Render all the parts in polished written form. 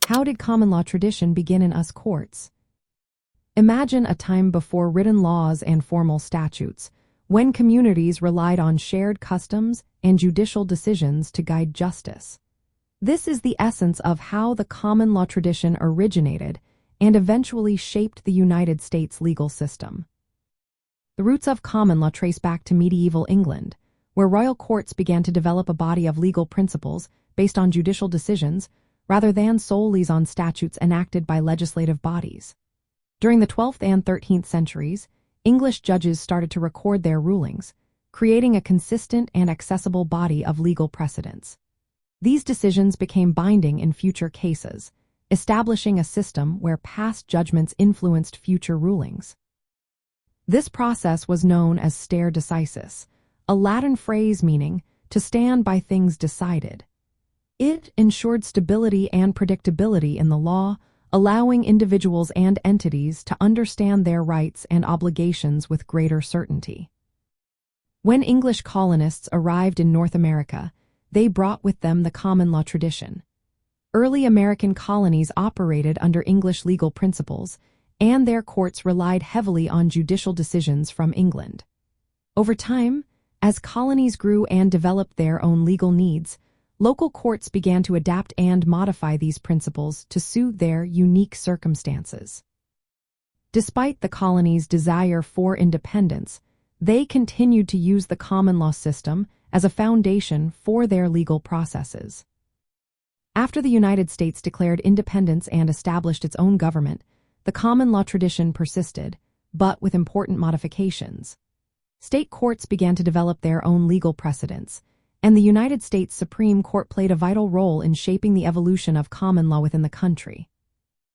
How did common law tradition begin in us courts? Imagine a time before written laws and formal statutes, when communities relied on shared customs and judicial decisions to guide justice. This is the essence of how the common law tradition originated and eventually shaped the United States legal system. The roots of common law trace back to medieval England, where royal courts began to develop a body of legal principles based on judicial decisions rather than solely on statutes enacted by legislative bodies. During the 12th and 13th centuries, English judges started to record their rulings, creating a consistent and accessible body of legal precedents. These decisions became binding in future cases, establishing a system where past judgments influenced future rulings. This process was known as stare decisis, a Latin phrase meaning to stand by things decided. It ensured stability and predictability in the law, allowing individuals and entities to understand their rights and obligations with greater certainty. When English colonists arrived in North America, they brought with them the common law tradition. Early American colonies operated under English legal principles, and their courts relied heavily on judicial decisions from England. Over time, as colonies grew and developed their own legal needs, local courts began to adapt and modify these principles to suit their unique circumstances. Despite the colonies' desire for independence, they continued to use the common law system as a foundation for their legal processes. After the United States declared independence and established its own government, the common law tradition persisted, but with important modifications. State courts began to develop their own legal precedents, and the United States Supreme Court played a vital role in shaping the evolution of common law within the country.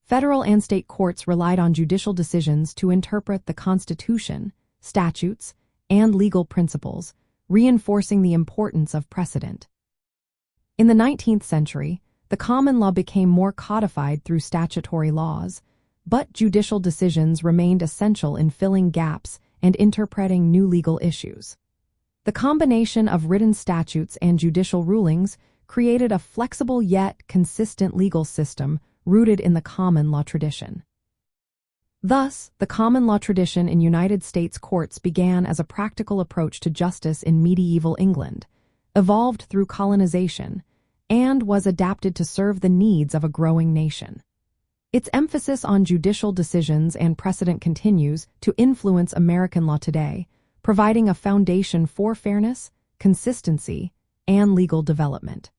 Federal and state courts relied on judicial decisions to interpret the Constitution, statutes, and legal principles, reinforcing the importance of precedent. In the 19th century, the common law became more codified through statutory laws, but judicial decisions remained essential in filling gaps and interpreting new legal issues. The combination of written statutes and judicial rulings created a flexible yet consistent legal system rooted in the common law tradition. Thus, the common law tradition in United States courts began as a practical approach to justice in medieval England, evolved through colonization, and was adapted to serve the needs of a growing nation. Its emphasis on judicial decisions and precedent continues to influence American law today, providing a foundation for fairness, consistency, and legal development.